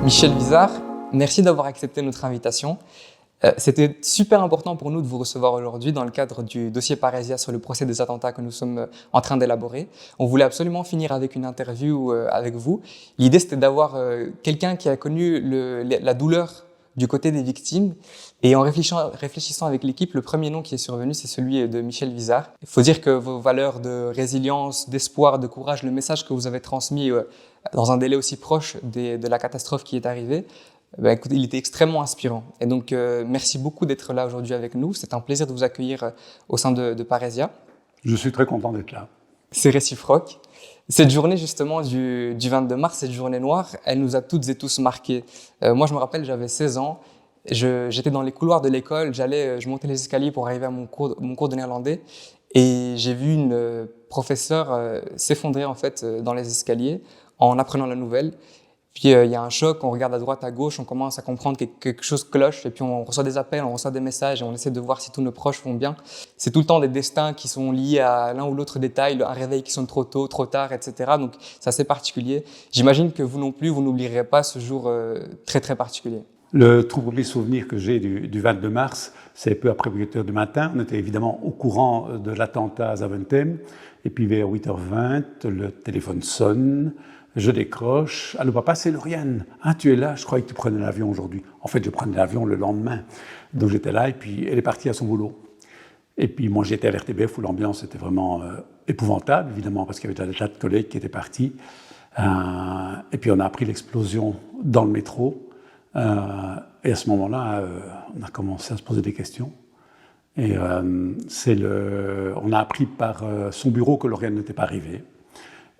Michel Vizard, merci d'avoir accepté notre invitation. C'était super important pour nous de vous recevoir aujourd'hui dans le cadre du dossier Parésia sur le procès des attentats que nous sommes en train d'élaborer. On voulait absolument finir avec une interview avec vous. L'idée, c'était d'avoir quelqu'un qui a connu la douleur du côté des victimes. Et en réfléchissant avec l'équipe, le premier nom qui est survenu, c'est celui de Michel Vizard. Il faut dire que vos valeurs de résilience, d'espoir, de courage, le message que vous avez transmis dans un délai aussi proche de la catastrophe qui est arrivée, écoutez, il était extrêmement inspirant. Et donc, merci beaucoup d'être là aujourd'hui avec nous. C'est un plaisir de vous accueillir au sein de Parésia. Je suis très content d'être là. C'est réciproque. Cette journée justement du 22 mars, cette journée noire, elle nous a toutes et tous marqués. Moi, je me rappelle, j'avais 16 ans. J'étais dans les couloirs de l'école. Je montais les escaliers pour arriver à mon cours de néerlandais. Et j'ai vu une professeure s'effondrer en fait dans les escaliers en apprenant la nouvelle. Puis il y a un choc, on regarde à droite, à gauche, on commence à comprendre que quelque chose cloche, et puis on reçoit des appels, on reçoit des messages, et on essaie de voir si tous nos proches vont bien. C'est tout le temps des destins qui sont liés à l'un ou l'autre détail, un réveil qui sonne trop tôt, trop tard, etc. Donc c'est assez particulier. J'imagine que vous non plus, vous n'oublierez pas ce jour très très particulier. Le tout premier souvenir que j'ai du 22 mars, c'est peu après 8h du matin. On était évidemment au courant de l'attentat à Zaventem, et puis vers 8h20, le téléphone sonne. Je décroche. Allô papa, c'est Lauriane. Ah, tu es là? Je croyais que tu prenais l'avion aujourd'hui. En fait, je prenais l'avion le lendemain. Donc j'étais là et puis elle est partie à son boulot. Et puis moi j'étais à l'RTBF où l'ambiance était vraiment épouvantable, évidemment, parce qu'il y avait des tas de collègues qui étaient partis. Et puis on a appris l'explosion dans le métro. Et à ce moment-là, on a commencé à se poser des questions. Et on a appris par son bureau que Lauriane n'était pas arrivée.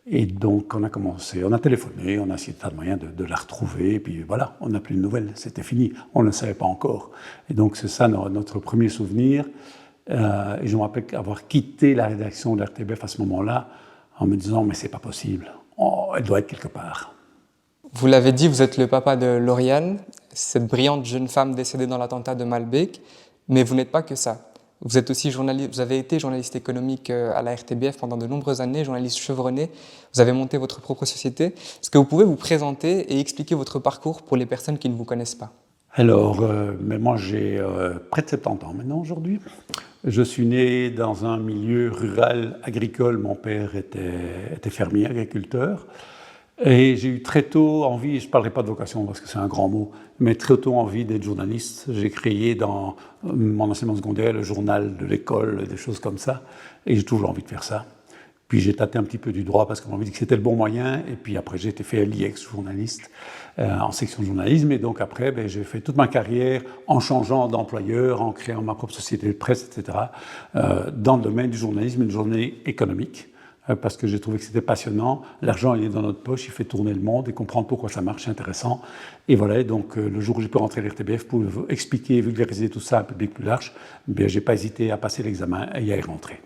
Et donc, on a téléphoné, on a essayé de moyens de la retrouver, et puis voilà, on n'a plus de nouvelles, c'était fini, on ne le savait pas encore. Et donc, c'est ça notre premier souvenir. Et je me rappelle avoir quitté la rédaction de l'RTBF à ce moment-là, en me disant, mais c'est pas possible, elle doit être quelque part. Vous l'avez dit, vous êtes le papa de Lauriane, cette brillante jeune femme décédée dans l'attentat de Malbec, mais vous n'êtes pas que ça. Vous êtes aussi journaliste, vous avez été journaliste économique à la RTBF pendant de nombreuses années, journaliste chevronné. Vous avez monté votre propre société. Est-ce que vous pouvez vous présenter et expliquer votre parcours pour les personnes qui ne vous connaissent pas? Alors, mais moi j'ai près de 70 ans maintenant aujourd'hui. Je suis né dans un milieu rural agricole. Mon père était fermier, agriculteur. Et j'ai eu très tôt envie, je ne parlerai pas de vocation parce que c'est un grand mot, mais très tôt envie d'être journaliste. J'ai créé dans mon enseignement secondaire le journal de l'école, des choses comme ça, et j'ai toujours envie de faire ça. Puis j'ai tâté un petit peu du droit parce qu'on m'a dit que c'était le bon moyen, et puis après j'ai été fait à l'IEX, journaliste, en section de journalisme, et donc après j'ai fait toute ma carrière en changeant d'employeur, en créant ma propre société de presse, etc., dans le domaine du journalisme et du journalisme économique. Parce que j'ai trouvé que c'était passionnant. L'argent, il est dans notre poche, il fait tourner le monde et comprendre pourquoi ça marche, c'est intéressant. Et voilà, donc le jour où j'ai pu rentrer à l'RTBF pour expliquer, vulgariser tout ça à un public plus large, je n'ai pas hésité à passer l'examen et à y rentrer.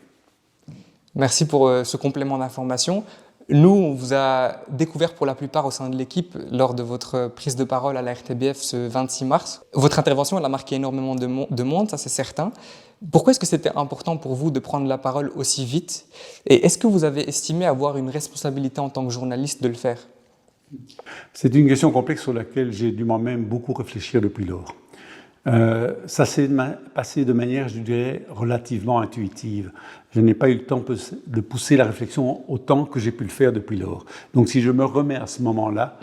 Merci pour ce complément d'information. Nous, on vous a découvert pour la plupart au sein de l'équipe lors de votre prise de parole à la RTBF ce 26 mars. Votre intervention, elle a marqué énormément de monde, ça c'est certain. Pourquoi est-ce que c'était important pour vous de prendre la parole aussi vite? Et est-ce que vous avez estimé avoir une responsabilité en tant que journaliste de le faire? C'est une question complexe sur laquelle j'ai dû moi-même beaucoup réfléchir depuis lors. Ça s'est passé de manière, je dirais, relativement intuitive. Je n'ai pas eu le temps de pousser la réflexion autant que j'ai pu le faire depuis lors. Donc si je me remets à ce moment-là,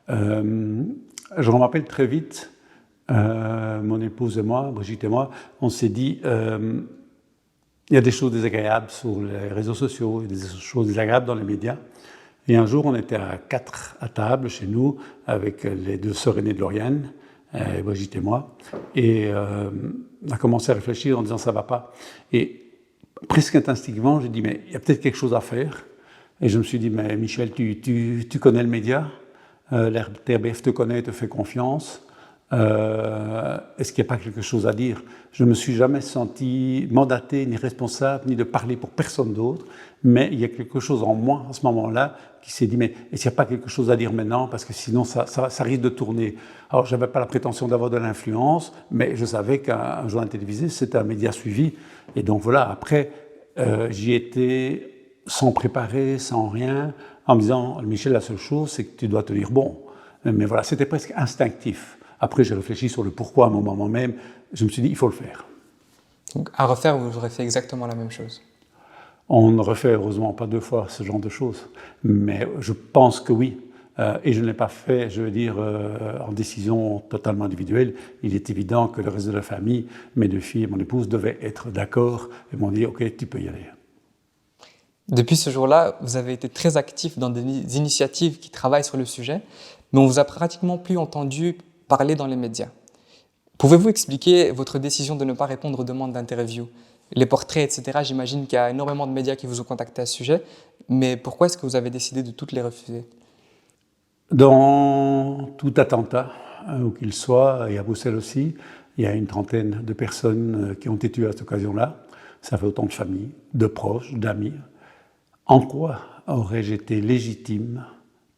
je me rappelle très vite, mon épouse et moi, Brigitte et moi, on s'est dit, il y a des choses désagréables sur les réseaux sociaux, il y a des choses désagréables dans les médias. Et un jour, on était à 4 à table chez nous, avec les 2 sœurs aînées de Lauriane, Brigitte et moi, et on a commencé à réfléchir en disant ça va pas. Et presque instinctivement, j'ai dit mais il y a peut-être quelque chose à faire. Et je me suis dit mais Michel, tu connais le média, l'RTBF te connaît, te fait confiance. Est-ce qu'il n'y a pas quelque chose à dire? Je ne me suis jamais senti mandaté, ni responsable, ni de parler pour personne d'autre, mais il y a quelque chose en moi, à ce moment-là, qui s'est dit, mais est-ce qu'il n'y a pas quelque chose à dire maintenant? Parce que sinon, ça risque de tourner. Alors, je n'avais pas la prétention d'avoir de l'influence, mais je savais qu'un journal télévisé, c'était un média suivi. Et donc voilà, après, j'y étais sans préparer, sans rien, en me disant, Michel, la seule chose, c'est que tu dois te dire bon. Mais voilà, c'était presque instinctif. Après, j'ai réfléchi sur le pourquoi à un moment même. Je me suis dit, il faut le faire. Donc, à refaire, vous aurez fait exactement la même chose. On ne refait heureusement pas 2 fois ce genre de choses. Mais je pense que oui. Et je ne l'ai pas fait, je veux dire, en décision totalement individuelle. Il est évident que le reste de la famille, mes 2 filles et mon épouse, devaient être d'accord et m'ont dit « Ok, tu peux y aller ». Depuis ce jour-là, vous avez été très actif dans des initiatives qui travaillent sur le sujet, mais on vous a pratiquement plus entendu parler dans les médias. Pouvez-vous expliquer votre décision de ne pas répondre aux demandes d'interview? Les portraits, etc., j'imagine qu'il y a énormément de médias qui vous ont contacté à ce sujet, mais pourquoi est-ce que vous avez décidé de toutes les refuser? Dans tout attentat, où qu'il soit, et à Bruxelles aussi, il y a une trentaine de personnes qui ont été tuées à cette occasion-là. Ça fait autant de familles, de proches, d'amis. En quoi aurais-je été légitime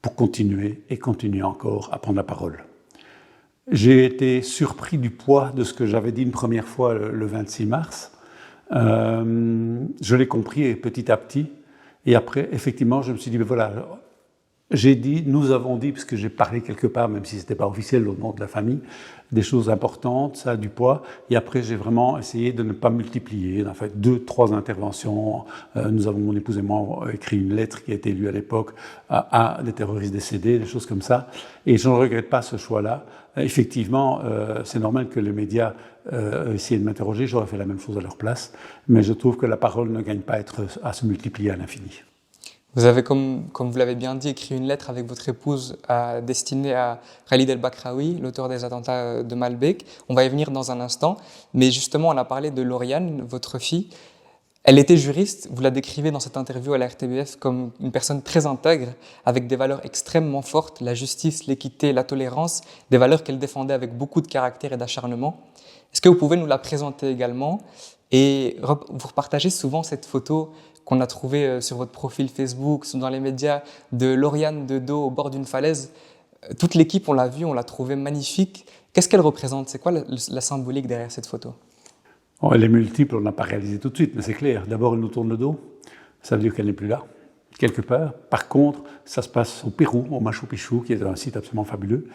pour continuer et continuer encore à prendre la parole? J'ai été surpris du poids de ce que j'avais dit une première fois le 26 mars. Je l'ai compris petit à petit. Et après, effectivement, je me suis dit, ben voilà, j'ai dit, nous avons dit, parce que j'ai parlé quelque part, même si ce n'était pas officiel au nom de la famille, des choses importantes, ça a du poids. Et après, j'ai vraiment essayé de ne pas multiplier. En fait, 2, 3 interventions. Nous avons, mon épouse et moi, écrit une lettre qui a été lue à l'époque à des terroristes décédés, des choses comme ça. Et je ne regrette pas ce choix-là. Effectivement, c'est normal que les médias essayent de m'interroger. J'aurais fait la même chose à leur place. Mais je trouve que la parole ne gagne pas à se multiplier à l'infini. Vous avez, comme vous l'avez bien dit, écrit une lettre avec votre épouse destinée à Khalid El-Bakraoui, l'auteur des attentats de Malbec. On va y venir dans un instant. Mais justement, on a parlé de Lauriane, votre fille. Elle était juriste. Vous la décrivez dans cette interview à la RTBF comme une personne très intègre, avec des valeurs extrêmement fortes, la justice, l'équité, la tolérance, des valeurs qu'elle défendait avec beaucoup de caractère et d'acharnement. Est-ce que vous pouvez nous la présenter également? Et vous repartagez souvent cette photo qu'on a trouvée sur votre profil Facebook, dans les médias, de Lauriane de dos au bord d'une falaise. Toute l'équipe, on l'a vue, on l'a trouvée magnifique. Qu'est-ce qu'elle représente? C'est quoi la symbolique derrière cette photo? Bon, elle est multiple, on n'a pas réalisé tout de suite, mais c'est clair. D'abord, elle nous tourne le dos. Ça veut dire qu'elle n'est plus là, quelque part. Par contre, ça se passe au Pérou, au Machu Picchu, qui est un site absolument fabuleux.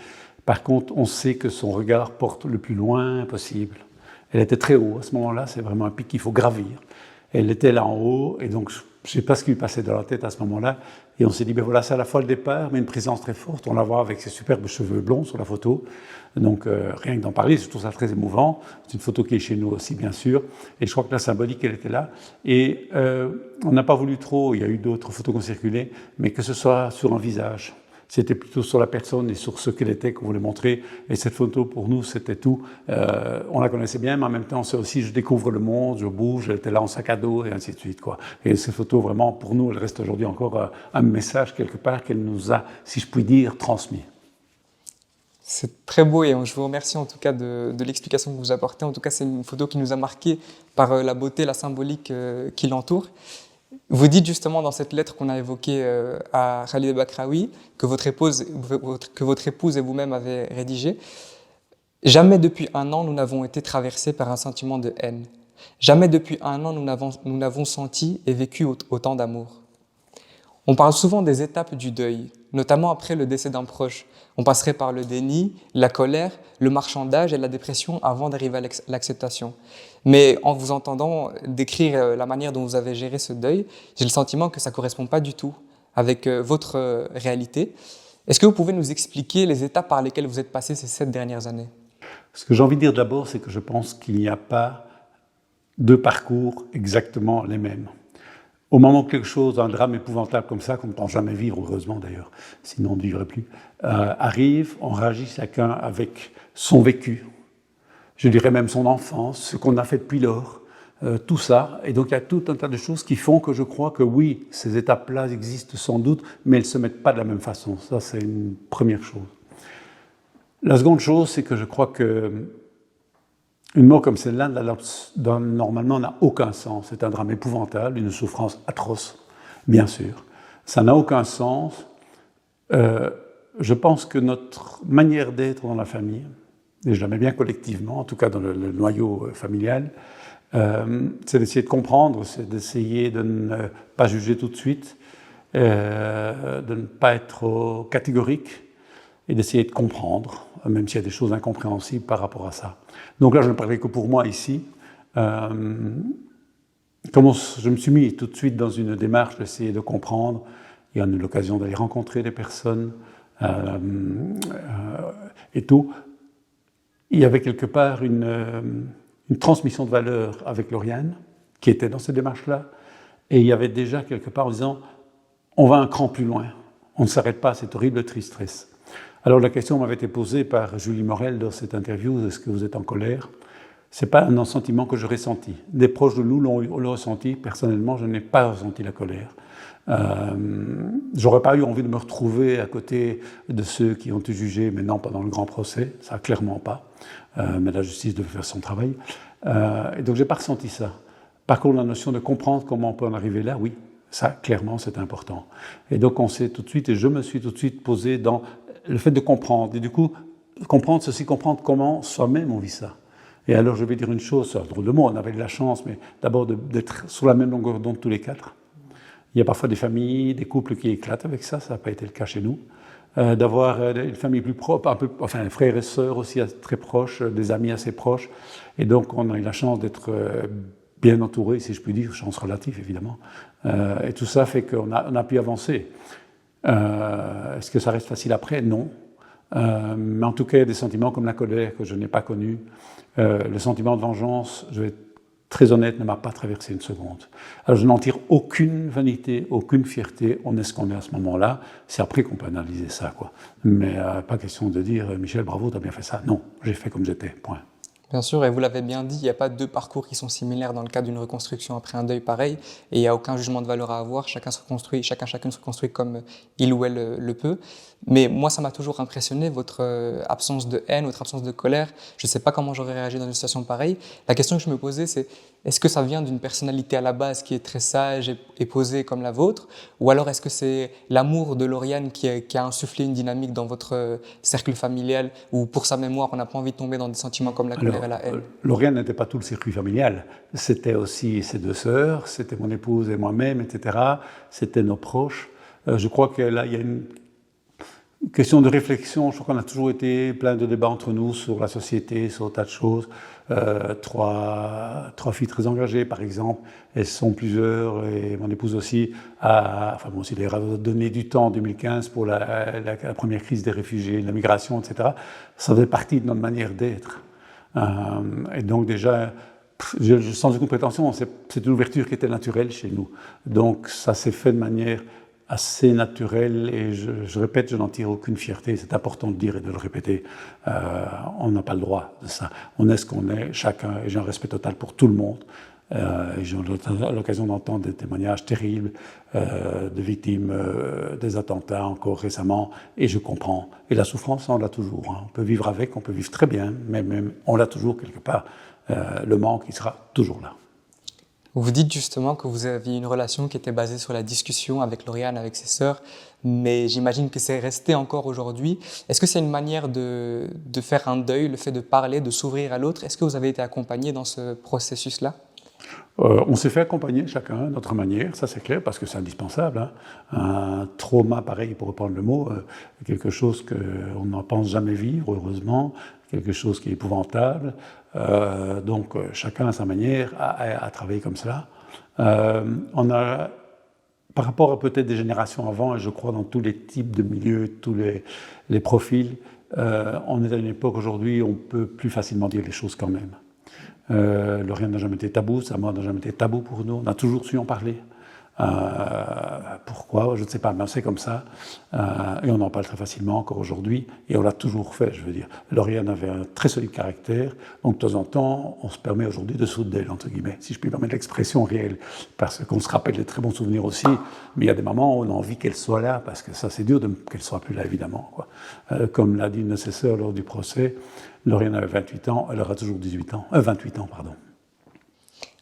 Par contre, on sait que son regard porte le plus loin possible. Elle était très haut à ce moment-là, c'est vraiment un pic qu'il faut gravir. Elle était là en haut, et donc je ne sais pas ce qui lui passait dans la tête à ce moment-là. Et on s'est dit, ben voilà, c'est à la fois le départ, mais une présence très forte. On la voit avec ses superbes cheveux blonds sur la photo. Donc rien que d'en parler, je trouve ça très émouvant. C'est une photo qui est chez nous aussi, bien sûr. Et je crois que la symbolique, elle était là. Et on n'a pas voulu trop, il y a eu d'autres photos qui ont circulé, mais que ce soit sur un visage. C'était plutôt sur la personne et sur ce qu'elle était qu'on voulait montrer. Et cette photo, pour nous, c'était tout. On la connaissait bien, mais en même temps, c'est aussi, je découvre le monde, je bouge, elle était là en sac à dos, et ainsi de suite, quoi. Et cette photo, vraiment, pour nous, elle reste aujourd'hui encore un message, quelque part, qu'elle nous a, si je puis dire, transmis. C'est très beau et je vous remercie en tout cas de l'explication que vous apportez. En tout cas, c'est une photo qui nous a marqué par la beauté, la symbolique qui l'entoure. Vous dites justement dans cette lettre qu'on a évoquée à Khalid El-Bakraoui, que votre épouse et vous-même avez rédigée. Jamais depuis un an nous n'avons été traversés par un sentiment de haine. Jamais depuis un an nous n'avons senti et vécu autant d'amour. On parle souvent des étapes du deuil, notamment après le décès d'un proche. On passerait par le déni, la colère, le marchandage et la dépression avant d'arriver à l'acceptation. Mais en vous entendant décrire la manière dont vous avez géré ce deuil, j'ai le sentiment que ça ne correspond pas du tout avec votre réalité. Est-ce que vous pouvez nous expliquer les étapes par lesquelles vous êtes passé ces 7 dernières années? Ce que j'ai envie de dire d'abord, c'est que je pense qu'il n'y a pas 2 parcours exactement les mêmes. Au moment que quelque chose, un drame épouvantable comme ça, qu'on ne pense jamais vivre, heureusement d'ailleurs, sinon on ne vivrait plus, arrive, on réagit chacun avec son vécu, je dirais même son enfance, ce qu'on a fait depuis lors, tout ça. Et donc il y a tout un tas de choses qui font que je crois que oui, ces étapes-là existent sans doute, mais elles ne se mettent pas de la même façon. Ça, c'est une première chose. La seconde chose, c'est que je crois que une mort comme celle-là, normalement, n'a aucun sens. C'est un drame épouvantable, une souffrance atroce, bien sûr. Ça n'a aucun sens. Je pense que notre manière d'être dans la famille, et je la mets bien collectivement, en tout cas dans le noyau familial, c'est d'essayer de comprendre, c'est d'essayer de ne pas juger tout de suite, de ne pas être trop catégorique, et d'essayer de comprendre, même s'il y a des choses incompréhensibles par rapport à ça. Donc là, je ne parlais que pour moi ici. Comment je me suis mis tout de suite dans une démarche d'essayer de comprendre. Il y a eu l'occasion d'aller rencontrer des personnes et tout. Il y avait quelque part une transmission de valeurs avec Lauriane, qui était dans cette démarche-là. Et il y avait déjà quelque part en disant, on va un cran plus loin. On ne s'arrête pas à cette horrible tristesse. Alors la question m'avait été posée par Julie Morel dans cette interview, est-ce que vous êtes en colère ? Ce n'est pas un sentiment que j'ai ressenti. Des proches de nous l'ont ressenti. Personnellement, je n'ai pas ressenti la colère. J'aurais pas eu envie de me retrouver à côté de ceux qui ont été jugés maintenant pendant le grand procès. Ça, clairement pas. Mais la justice devait faire son travail. Et donc, j'ai pas ressenti ça. Par contre, la notion de comprendre comment on peut en arriver là, oui. Ça, clairement, c'est important. Et donc, on s'est tout de suite, et je me suis tout de suite posé dans le fait de comprendre. Et du coup, comprendre, c'est aussi comprendre comment soi-même on vit ça. Et alors, je vais dire une chose, c'est un drôle de mot, on avait de la chance, mais d'abord d'être sur la même longueur d'onde tous les quatre. Il y a parfois des familles, des couples qui éclatent avec ça, ça n'a pas été le cas chez nous. D'avoir une famille plus propre, enfin frères et sœurs aussi très proches, des amis assez proches. Et donc, on a eu la chance d'être bien entourés, si je puis dire, chance relative évidemment. Et tout ça fait qu'on a pu avancer. Est-ce que ça reste facile après ? Non. Mais en tout cas, il y a des sentiments comme la colère que je n'ai pas connus. Le sentiment de vengeance, je vais être très honnête, ne m'a pas traversé une seconde. Alors je n'en tire aucune vanité, aucune fierté. On est ce qu'on est à ce moment-là. C'est après qu'on peut analyser ça, quoi. Mais pas question de dire « Michel, bravo, tu as bien fait ça ». Non, j'ai fait comme j'étais, point. Bien sûr, et vous l'avez bien dit, il n'y a pas deux parcours qui sont similaires dans le cadre d'une reconstruction après un deuil pareil, et il n'y a aucun jugement de valeur à avoir, chacune se reconstruit comme il ou elle le peut. Mais moi, ça m'a toujours impressionné, votre absence de haine, votre absence de colère. Je ne sais pas comment j'aurais réagi dans une situation pareille. La question que je me posais, c'est est-ce que ça vient d'une personnalité à la base qui est très sage et posée comme la vôtre, ou alors est-ce que c'est l'amour de Lauriane qui a insufflé une dynamique dans votre cercle familial, où pour sa mémoire, on n'a pas envie de tomber dans des sentiments comme la colère et la haine? Lauriane n'était pas tout le circuit familial. C'était aussi ses deux sœurs, c'était mon épouse et moi-même, etc. C'était nos proches. Je crois qu'il y a une question de réflexion. Je crois qu'on a toujours été plein de débats entre nous sur la société, sur un tas de choses. Trois filles très engagées, par exemple. Elles sont plusieurs, et mon épouse aussi. Enfin, moi aussi, d'ailleurs, a donné du temps en 2015 pour la première crise des réfugiés, la migration, etc. Ça faisait partie de notre manière d'être. Et donc déjà, sans aucune prétention, c'est une ouverture qui était naturelle chez nous. Donc ça s'est fait de manière assez naturelle et je répète, je n'en tire aucune fierté. C'est important de dire et de le répéter. On n'a pas le droit de ça. On est ce qu'on est, chacun, et j'ai un respect total pour tout le monde. J'ai eu l'occasion d'entendre des témoignages terribles de victimes des attentats encore récemment, et je comprends. Et la souffrance, on l'a toujours. Hein. On peut vivre avec, on peut vivre très bien, mais même on l'a toujours quelque part. Le manque, il sera toujours là. Vous dites justement que vous aviez une relation qui était basée sur la discussion avec Lauriane, avec ses sœurs, mais j'imagine que c'est resté encore aujourd'hui. Est-ce que c'est une manière de faire un deuil, le fait de parler, de s'ouvrir à l'autre? Est-ce que vous avez été accompagné dans ce processus-là? On s'est fait accompagner chacun à notre manière, ça c'est clair, parce que c'est indispensable. Hein. Un trauma pareil, pour reprendre le mot, quelque chose qu'on n'en pense jamais vivre, heureusement, quelque chose qui est épouvantable. Donc chacun à sa manière a travaillé comme cela. On a, par rapport à peut-être des générations avant, et je crois dans tous les types de milieux, tous les profils, on est à une époque aujourd'hui où on peut plus facilement dire les choses quand même. Lauriane n'a jamais été tabou, sa mort n'a jamais été tabou pour nous, on a toujours su en parler. Pourquoi? Je ne sais pas, mais c'est comme ça. Et on en parle très facilement encore aujourd'hui, et on l'a toujours fait, je veux dire. Lauriane avait un très solide caractère, donc de temps en temps, on se permet aujourd'hui de sauter d'elle, entre guillemets, si je puis permettre l'expression réelle, parce qu'on se rappelle des très bons souvenirs aussi, mais il y a des moments où on a envie qu'elle soit là, parce que ça c'est dur qu'elle soit plus là, évidemment. Quoi. Comme l'a dit une de ses sœurs lors du procès, Lauriane avait 28 ans, elle aura toujours 28 ans, pardon.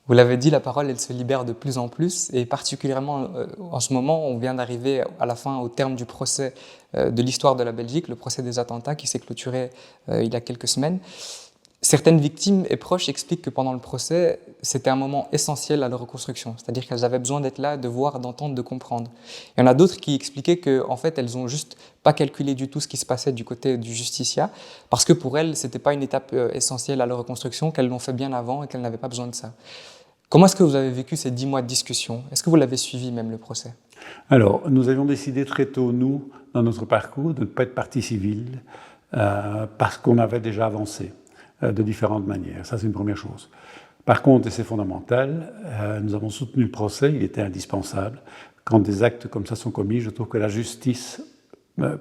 Vous l'avez dit, la parole, elle se libère de plus en plus, et particulièrement en ce moment, on vient d'arriver à la fin, au terme du procès de l'histoire de la Belgique, le procès des attentats qui s'est clôturé il y a quelques semaines. Certaines victimes et proches expliquent que pendant le procès, c'était un moment essentiel à leur reconstruction, c'est-à-dire qu'elles avaient besoin d'être là, de voir, d'entendre, de comprendre. Il y en a d'autres qui expliquaient qu'en fait, elles n'ont juste pas calculé du tout ce qui se passait du côté du justiciat, parce que pour elles, ce n'était pas une étape essentielle à leur reconstruction, qu'elles l'ont fait bien avant et qu'elles n'avaient pas besoin de ça. Comment est-ce que vous avez vécu ces 10 mois de discussion? Est-ce que vous l'avez suivi même, le procès? Alors, nous avions décidé très tôt, nous, dans notre parcours, de ne pas être partie civile, parce qu'on avait déjà avancé de différentes manières. Ça, c'est une première chose. Par contre, et c'est fondamental, nous avons soutenu le procès, il était indispensable. Quand des actes comme ça sont commis, je trouve que la justice,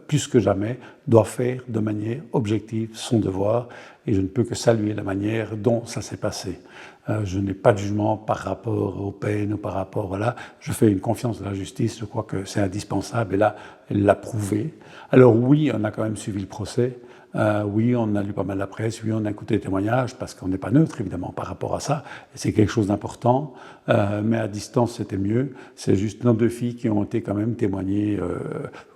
plus que jamais, doit faire de manière objective son devoir, et je ne peux que saluer la manière dont ça s'est passé. Je n'ai pas de jugement par rapport aux peines ou par rapport, voilà, je fais une confiance dans la justice, je crois que c'est indispensable, et là, elle l'a prouvé. Alors oui, on a quand même suivi le procès, oui, on a lu pas mal la presse, oui, on a écouté les témoignages, parce qu'on n'est pas neutre, évidemment, par rapport à ça, et c'est quelque chose d'important, mais à distance, c'était mieux. C'est juste nos 2 filles qui ont été quand même témoignées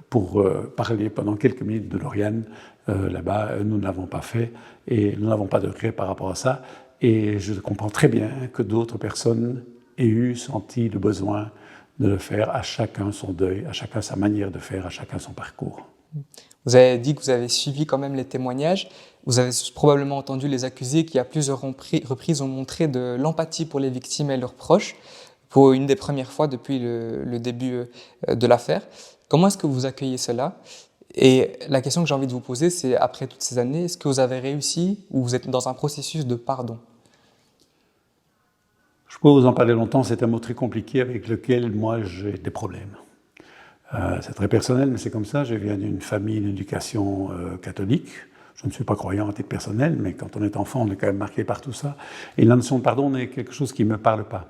pour parler pendant quelques minutes de Lauriane là-bas. Nous ne l'avons pas fait, et nous n'avons pas de regret par rapport à ça, et je comprends très bien que d'autres personnes aient senti le besoin de le faire, à chacun son deuil, à chacun sa manière de faire, à chacun son parcours. Vous avez dit que vous avez suivi quand même les témoignages. Vous avez probablement entendu les accusés qui, à plusieurs reprises, ont montré de l'empathie pour les victimes et leurs proches, pour une des premières fois depuis le début de l'affaire. Comment est-ce que vous accueillez cela? Et la question que j'ai envie de vous poser, c'est, après toutes ces années, est-ce que vous avez réussi ou vous êtes dans un processus de pardon? Je peux vous en parler longtemps, c'est un mot très compliqué avec lequel moi j'ai des problèmes. C'est très personnel, mais c'est comme ça. Je viens d'une famille d'éducation catholique. Je ne suis pas croyant à titre personnel, mais quand on est enfant, on est quand même marqué par tout ça. Et la notion de pardon est quelque chose qui ne me parle pas.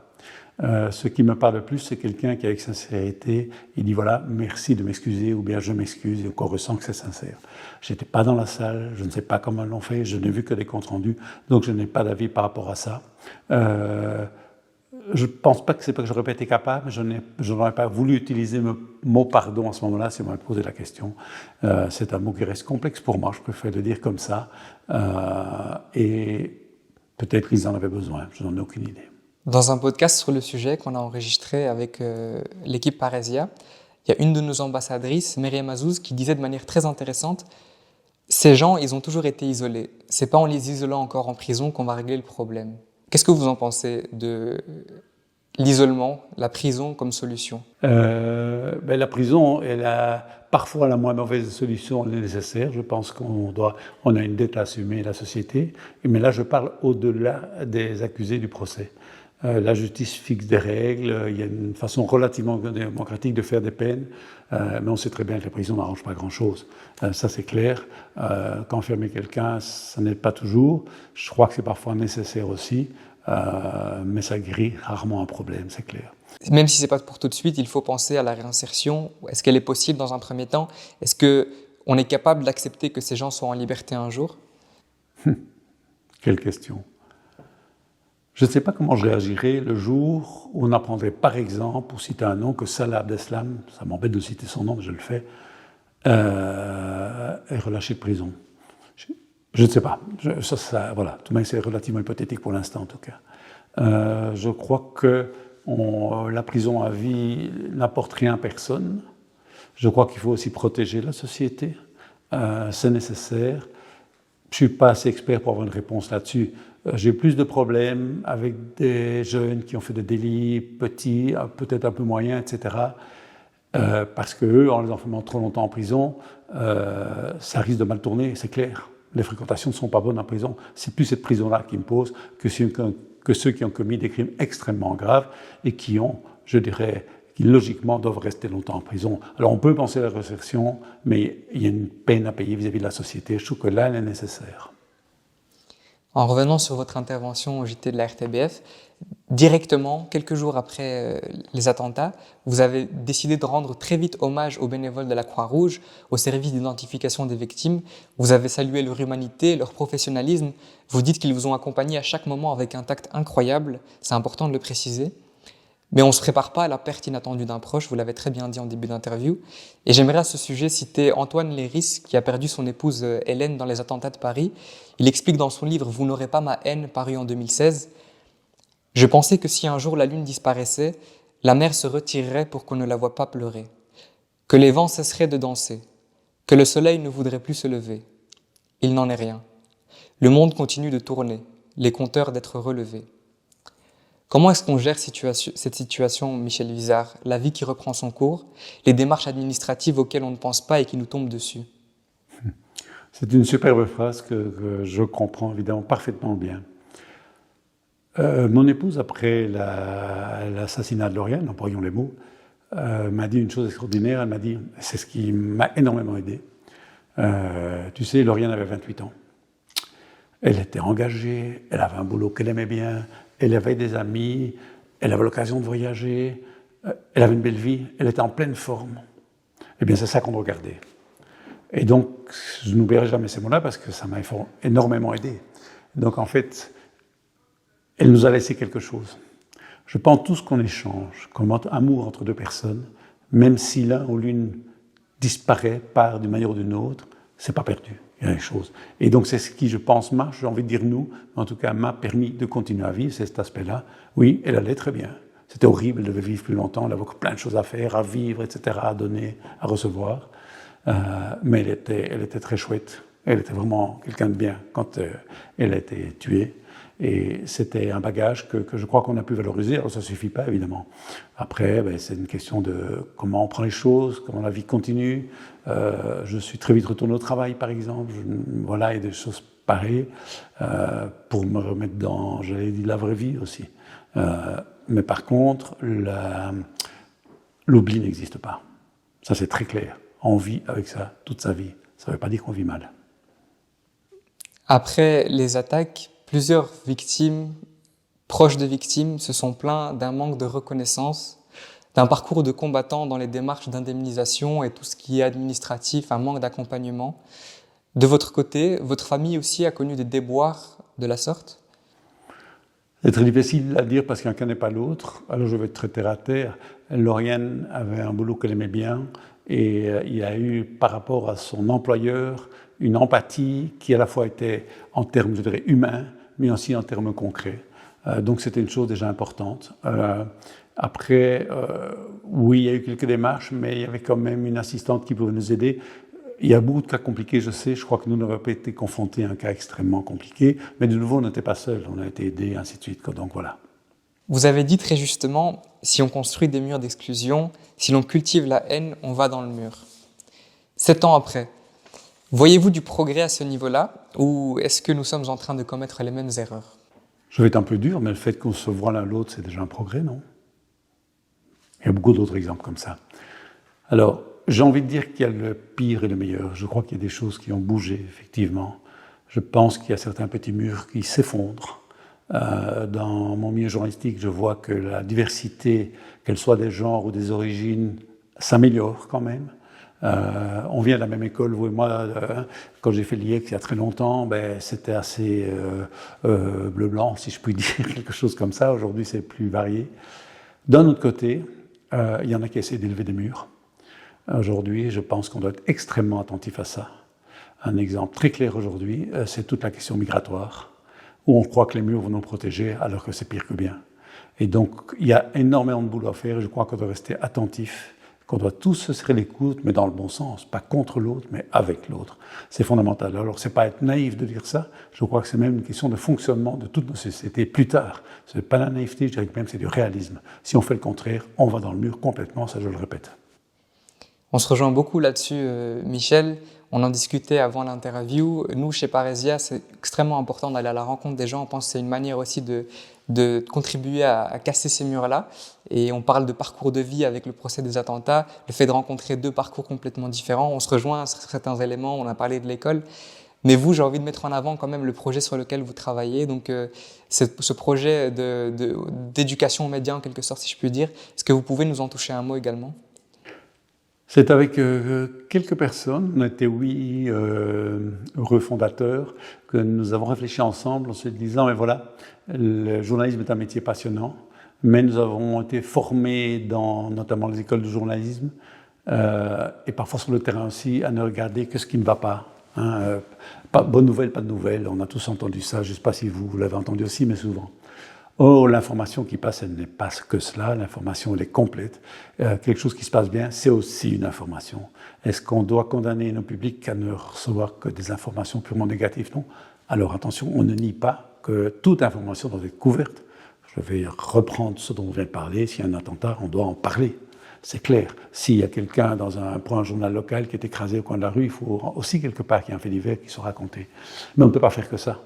Ce qui me parle le plus, c'est quelqu'un qui, avec sincérité, il dit voilà, merci de m'excuser, ou bien je m'excuse, et qu'on ressent que c'est sincère. Je n'étais pas dans la salle, je ne sais pas comment ils l'ont fait, je n'ai vu que des comptes rendus, donc je n'ai pas d'avis par rapport à ça. Je ne pense pas que c'est pas que j'aurais pas été capable, je n'aurais pas voulu utiliser le mot pardon à ce moment-là si on m'avait posé la question. C'est un mot qui reste complexe pour moi, je préfère le dire comme ça. Et peut-être qu'ils en avaient besoin, je n'en ai aucune idée. Dans un podcast sur le sujet qu'on a enregistré avec l'équipe Parésia, il y a une de nos ambassadrices, Myriam Azouz, qui disait de manière très intéressante: ces gens, ils ont toujours été isolés. C'est pas en les isolant encore en prison qu'on va régler le problème. Qu'est-ce que vous en pensez de l'isolement, la prison comme solution? La prison, elle a parfois la moins mauvaise solution nécessaire. Je pense qu'on a une dette à assumer, la société. Mais là, je parle au-delà des accusés du procès. La justice fixe des règles, il y a une façon relativement démocratique de faire des peines, mais on sait très bien que la prison n'arrange pas grand-chose. Ça, c'est clair. Qu'enfermer quelqu'un, ça n'aide pas toujours. Je crois que c'est parfois nécessaire aussi, mais ça guérit rarement un problème, c'est clair. Même si ce n'est pas pour tout de suite, il faut penser à la réinsertion. Est-ce qu'elle est possible dans un premier temps? Est-ce qu'on est capable d'accepter que ces gens soient en liberté un jour? Quelle question. Je ne sais pas comment je réagirais le jour où on apprendrait, par exemple, pour citer un nom, que Salah Abdeslam, ça m'embête de citer son nom, mais je le fais, est relâché de prison. Je ne sais pas. Voilà. Tout de même, c'est relativement hypothétique pour l'instant, en tout cas. Je crois que la prison à vie n'apporte rien à personne. Je crois qu'il faut aussi protéger la société. C'est nécessaire. Je ne suis pas assez expert pour avoir une réponse là-dessus. J'ai plus de problèmes avec des jeunes qui ont fait des délits petits, peut-être un peu moyens, etc. Parce qu'eux, en les enfermant trop longtemps en prison, ça risque de mal tourner, c'est clair. Les fréquentations ne sont pas bonnes en prison. C'est plus cette prison-là qui me pose que ceux qui ont commis des crimes extrêmement graves et qui logiquement doivent rester longtemps en prison. Alors on peut penser à la réinsertion, mais il y a une peine à payer vis-à-vis de la société. Je trouve que là, elle est nécessaire. En revenant sur votre intervention au JT de la RTBF, directement, quelques jours après les attentats, vous avez décidé de rendre très vite hommage aux bénévoles de la Croix-Rouge, au service d'identification des victimes. Vous avez salué leur humanité, leur professionnalisme. Vous dites qu'ils vous ont accompagné à chaque moment avec un tact incroyable. C'est important de le préciser. Mais on ne se prépare pas à la perte inattendue d'un proche, vous l'avez très bien dit en début d'interview. Et j'aimerais à ce sujet citer Antoine Léris, qui a perdu son épouse Hélène dans les attentats de Paris. Il explique dans son livre « Vous n'aurez pas ma haine », paru en 2016, « Je pensais que si un jour la lune disparaissait, la mer se retirerait pour qu'on ne la voie pas pleurer, que les vents cesseraient de danser, que le soleil ne voudrait plus se lever. Il n'en est rien. Le monde continue de tourner, les compteurs d'être relevés. » Comment est-ce qu'on gère cette situation, Michel Vizard, la vie qui reprend son cours, les démarches administratives auxquelles on ne pense pas et qui nous tombent dessus? C'est une superbe phrase que je comprends évidemment parfaitement bien. Mon épouse, après l'assassinat de Lauriane, employons les mots, m'a dit une chose extraordinaire. Elle m'a dit, c'est ce qui m'a énormément aidé. Tu sais, Lauriane avait 28 ans. Elle était engagée, elle avait un boulot qu'elle aimait bien, elle avait des amis, elle avait l'occasion de voyager, elle avait une belle vie, elle était en pleine forme. Eh bien, c'est ça qu'on doit garder. Et donc, je n'oublierai jamais ces mots-là parce que ça m'a énormément aidé. Donc, en fait, elle nous a laissé quelque chose. Je pense tout ce qu'on échange, comme amour entre deux personnes, même si l'un ou l'une disparaît, part d'une manière ou d'une autre, c'est pas perdu. Il y a des choses. Et donc, c'est ce qui, je pense, j'ai envie de dire nous, en tout cas, m'a permis de continuer à vivre, c'est cet aspect-là. Oui, elle allait très bien. C'était horrible, elle devait vivre plus longtemps, elle avait plein de choses à faire, à vivre, etc., à donner, à recevoir. Mais elle était très chouette. Elle était vraiment quelqu'un de bien quand elle a été tuée. Et c'était un bagage que je crois qu'on a pu valoriser. Alors, ça ne suffit pas, évidemment. Après, c'est une question de comment on prend les choses, comment la vie continue. Je suis très vite retourné au travail, par exemple. Voilà, et des choses pareilles pour me remettre dans, j'allais dire, la vraie vie aussi. Mais par contre, l'oubli n'existe pas. Ça, c'est très clair. On vit avec ça toute sa vie. Ça ne veut pas dire qu'on vit mal. Après les attaques, plusieurs victimes, proches de victimes, se sont plaints d'un manque de reconnaissance, d'un parcours de combattant dans les démarches d'indemnisation et tout ce qui est administratif, un manque d'accompagnement. De votre côté, votre famille aussi a connu des déboires de la sorte? C'est très difficile à dire parce qu'un cas n'est pas l'autre. Alors je vais être très terre à terre. Lauriane avait un boulot qu'elle aimait bien et il y a eu, par rapport à son employeur, une empathie qui à la fois était en termes, je dirais, humains, mais aussi en termes concrets. Donc c'était une chose déjà importante. Après, oui, il y a eu quelques démarches, mais il y avait quand même une assistante qui pouvait nous aider. Il y a beaucoup de cas compliqués, je sais. Je crois que nous n'avons pas été confrontés à un cas extrêmement compliqué. Mais de nouveau, on n'était pas seuls. On a été aidés, ainsi de suite. Donc voilà. Vous avez dit très justement, si on construit des murs d'exclusion, si l'on cultive la haine, on va dans le mur. 7 ans après, voyez-vous du progrès à ce niveau-là, ou est-ce que nous sommes en train de commettre les mêmes erreurs? Je vais être un peu dur, mais le fait qu'on se voit l'un l'autre, c'est déjà un progrès, non? Il y a beaucoup d'autres exemples comme ça. Alors, j'ai envie de dire qu'il y a le pire et le meilleur. Je crois qu'il y a des choses qui ont bougé, effectivement. Je pense qu'il y a certains petits murs qui s'effondrent. Dans mon milieu journalistique, je vois que la diversité, qu'elle soit des genres ou des origines, s'améliore quand même. On vient de la même école, vous et moi. Quand j'ai fait l'IEX il y a très longtemps, c'était assez bleu-blanc, si je puis dire, quelque chose comme ça. Aujourd'hui, c'est plus varié. D'un autre côté, il y en a qui essaient d'élever des murs. Aujourd'hui, je pense qu'on doit être extrêmement attentif à ça. Un exemple très clair aujourd'hui, c'est toute la question migratoire, où on croit que les murs vont nous protéger, alors que c'est pire que bien. Et donc, il y a énormément de boulot à faire, et je crois qu'on doit rester attentif, qu'on doit tous se serrer les coudes, mais dans le bon sens, pas contre l'autre, mais avec l'autre. C'est fondamental. Alors, c'est pas être naïf de dire ça, je crois que c'est même une question de fonctionnement de toutes nos sociétés plus tard. C'est pas la naïveté, je dirais que même c'est du réalisme. Si on fait le contraire, on va dans le mur complètement, ça je le répète. On se rejoint beaucoup là-dessus, Michel. On en discutait avant l'interview. Nous, chez Parésia, c'est extrêmement important d'aller à la rencontre des gens. On pense que c'est une manière aussi de contribuer à casser ces murs-là. Et on parle de parcours de vie avec le procès des attentats, le fait de rencontrer 2 parcours complètement différents. On se rejoint sur certains éléments, on a parlé de l'école. Mais vous, j'ai envie de mettre en avant quand même le projet sur lequel vous travaillez. Donc, ce projet d'éducation aux médias, en quelque sorte, si je puis dire. Est-ce que vous pouvez nous en toucher un mot également ? C'est avec quelques personnes, on était heureux fondateurs, que nous avons réfléchi ensemble en se disant, mais voilà, le journalisme est un métier passionnant, mais nous avons été formés dans notamment les écoles de journalisme et parfois sur le terrain aussi à ne regarder que ce qui ne va pas. Pas bonne nouvelle, pas de nouvelles, on a tous entendu ça, je ne sais pas si vous l'avez entendu aussi, mais souvent. Or, l'information qui passe, elle n'est pas que cela, l'information elle est complète. Quelque chose qui se passe bien, c'est aussi une information. Est-ce qu'on doit condamner nos publics à ne recevoir que des informations purement négatives? Non. Alors attention, on ne nie pas que toute information doit être couverte. Je vais reprendre ce dont on vient de parler, s'il y a un attentat, on doit en parler. C'est clair. S'il y a quelqu'un pour un journal local qui est écrasé au coin de la rue, il faut aussi quelque part qu'il y ait un fait divers qui soit raconté. Mais on ne peut pas faire que ça.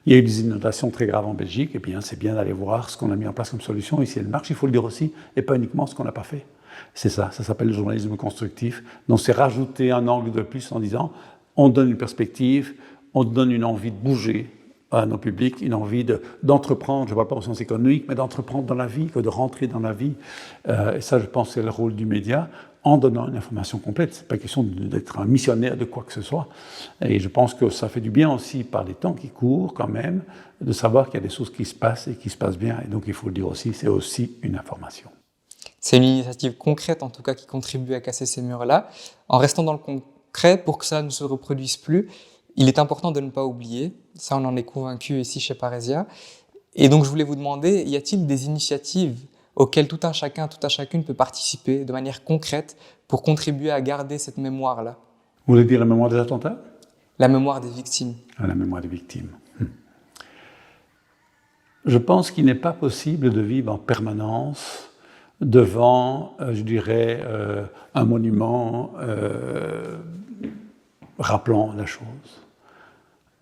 Il y a eu des inondations très graves en Belgique, et bien c'est bien d'aller voir ce qu'on a mis en place comme solution, et si elle marche, il faut le dire aussi, et pas uniquement ce qu'on n'a pas fait. C'est ça s'appelle le journalisme constructif. Donc c'est rajouter un angle de plus en disant, on donne une perspective, on donne une envie de bouger à nos publics, une envie d'entreprendre, je ne parle pas au sens économique, mais d'entreprendre dans la vie, que de rentrer dans la vie. Et ça, je pense, c'est le rôle du média, en donnant une information complète. Ce n'est pas question d'être un missionnaire de quoi que ce soit. Et je pense que ça fait du bien aussi, par les temps qui courent quand même, de savoir qu'il y a des choses qui se passent et qui se passent bien. Et donc, il faut le dire aussi, c'est aussi une information. C'est une initiative concrète, en tout cas, qui contribue à casser ces murs-là. En restant dans le concret, pour que ça ne se reproduise plus, il est important de ne pas oublier, ça on en est convaincu ici chez Parésia. Et donc je voulais vous demander, y a-t-il des initiatives auxquelles tout un chacun, toute un chacune peut participer de manière concrète pour contribuer à garder cette mémoire-là? Vous voulez dire la mémoire des attentats? La mémoire des victimes. La mémoire des victimes. Je pense qu'il n'est pas possible de vivre en permanence devant, je dirais, un monument rappelant la chose.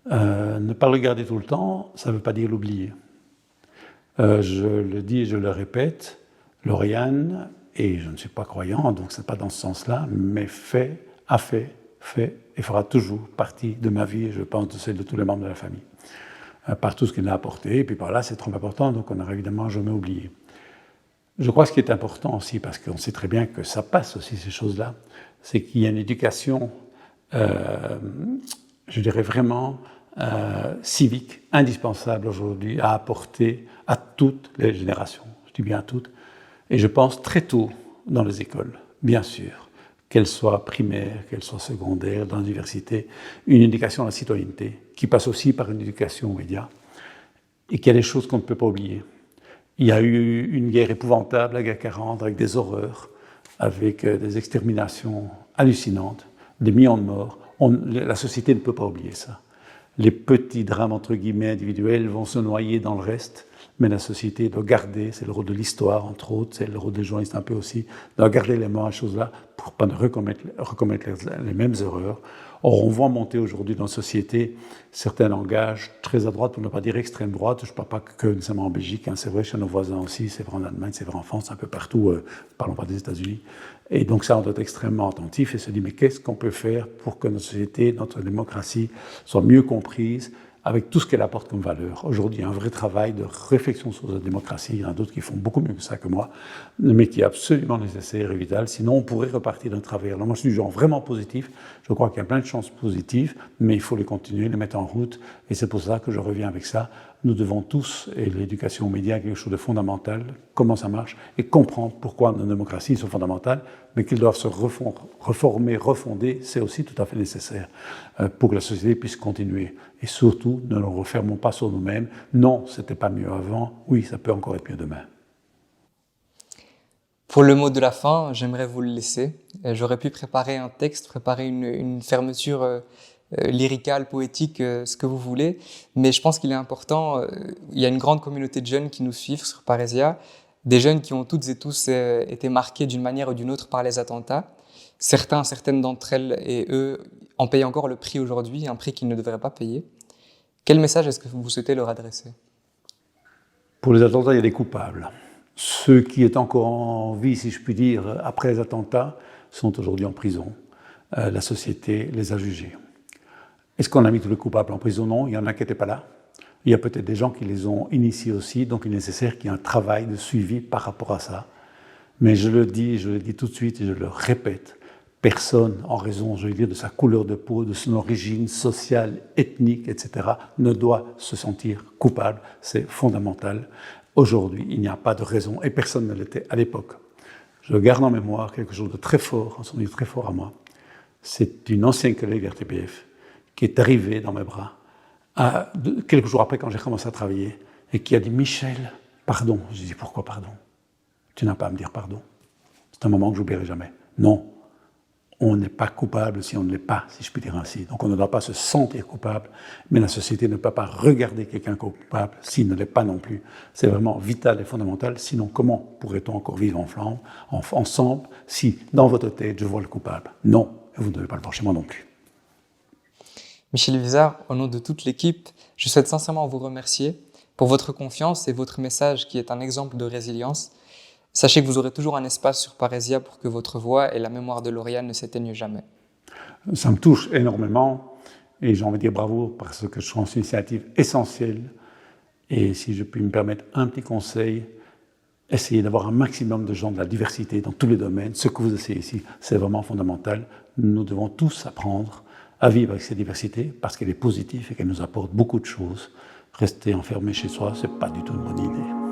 Ne pas le regarder tout le temps, ça ne veut pas dire l'oublier. Je le dis et je le répète, Lauriane, et je ne suis pas croyant, donc ce n'est pas dans ce sens-là, mais a fait et fera toujours partie de ma vie, et je pense de celle de tous les membres de la famille. Par tout ce qu'il a apporté, et puis par là, c'est trop important, donc on n'aurait évidemment jamais oublié. Je crois que ce qui est important aussi, parce qu'on sait très bien que ça passe aussi ces choses-là, c'est qu'il y a une éducation, je dirais vraiment, civique, indispensable aujourd'hui à apporter à toutes les générations. Je dis bien à toutes. Et je pense très tôt dans les écoles, bien sûr, qu'elles soient primaires, qu'elles soient secondaires, dans l'université, une éducation à la citoyenneté, qui passe aussi par une éducation aux médias, et qu'il y a des choses qu'on ne peut pas oublier. Il y a eu une guerre épouvantable, la guerre 40, avec des horreurs, avec des exterminations hallucinantes, des millions de morts. La société ne peut pas oublier ça. Les petits drames, entre guillemets, individuels vont se noyer dans le reste, mais la société doit garder, c'est le rôle de l'histoire, entre autres, c'est le rôle des journalistes un peu aussi, doit garder les mémoires à choses-là pour ne pas recommettre les mêmes erreurs. Or, on voit monter aujourd'hui dans la société certains langages très à droite, pour ne pas dire extrême droite. Je ne parle pas que nécessairement en Belgique, c'est vrai chez nos voisins aussi, c'est vrai en Allemagne, c'est vrai en France, un peu partout, parlons pas des États-Unis. Et donc ça, on doit être extrêmement attentif et se dire, mais qu'est-ce qu'on peut faire pour que notre société, notre démocratie soit mieux comprise avec tout ce qu'elle apporte comme valeur. Aujourd'hui, il y a un vrai travail de réflexion sur la démocratie. Il y en a d'autres qui font beaucoup mieux que ça que moi, mais qui est absolument nécessaire et vital. Sinon, on pourrait repartir d'un travail. Alors moi, je suis du genre vraiment positif. Je crois qu'il y a plein de chances positives, mais il faut les continuer, les mettre en route. Et c'est pour ça que je reviens avec ça. Nous devons tous, et l'éducation aux médias est quelque chose de fondamental, comment ça marche, et comprendre pourquoi nos démocraties sont fondamentales, mais qu'elles doivent se reformer, refonder, c'est aussi tout à fait nécessaire pour que la société puisse continuer. Et surtout, ne nous refermons pas sur nous-mêmes. Non, c'était pas mieux avant. Oui, ça peut encore être mieux demain. Pour le mot de la fin, j'aimerais vous le laisser. J'aurais pu préparer un texte, préparer une fermeture lyricale, poétique, ce que vous voulez, mais je pense qu'il est important. Il y a une grande communauté de jeunes qui nous suivent sur Parésia, des jeunes qui ont toutes et tous été marqués d'une manière ou d'une autre par les attentats. Certaines d'entre elles et eux en payent encore le prix aujourd'hui, un prix qu'ils ne devraient pas payer. Quel message est-ce que vous souhaitez leur adresser? Pour les attentats, il y a des coupables. Ceux qui est encore en vie, si je puis dire, après les attentats, sont aujourd'hui en prison. La société les a jugés. Est-ce qu'on a mis tous les coupables en prison? Non, il y en a qui n'étaient pas là. Il y a peut-être des gens qui les ont initiés aussi, donc il est nécessaire qu'il y ait un travail de suivi par rapport à ça. Mais je le dis tout de suite et je le répète, personne, en raison, je veux dire, de sa couleur de peau, de son origine sociale, ethnique, etc., ne doit se sentir coupable. C'est fondamental. Aujourd'hui, il n'y a pas de raison, et personne ne l'était à l'époque. Je garde en mémoire quelque chose de très fort, un souvenir très fort à moi. C'est une ancienne collègue RTPF qui est arrivée dans mes bras quelques jours après quand j'ai commencé à travailler et qui a dit « Michel, pardon ». Je dis « Pourquoi pardon ? Tu n'as pas à me dire pardon. C'est un moment que je n'oublierai jamais. » Non, on n'est pas coupable si on ne l'est pas, si je puis dire ainsi. Donc on ne doit pas se sentir coupable, mais la société ne peut pas regarder quelqu'un comme coupable s'il ne l'est pas non plus. C'est vraiment vital et fondamental. Sinon, comment pourrait-on encore vivre ensemble si dans votre tête je vois le coupable ? Non, et vous ne devez pas le voir chez moi non plus. Michel Vizard, au nom de toute l'équipe, je souhaite sincèrement vous remercier pour votre confiance et votre message qui est un exemple de résilience. Sachez que vous aurez toujours un espace sur Parésia pour que votre voix et la mémoire de Lauriane ne s'éteignent jamais. Ça me touche énormément et j'ai envie de dire bravo parce que je pense une initiative essentielle. Et si je puis me permettre un petit conseil, essayez d'avoir un maximum de gens de la diversité dans tous les domaines. Ce que vous essayez ici, c'est vraiment fondamental. Nous devons tous apprendre à vivre avec cette diversité parce qu'elle est positive et qu'elle nous apporte beaucoup de choses. Rester enfermé chez soi, ce n'est pas du tout une bonne idée.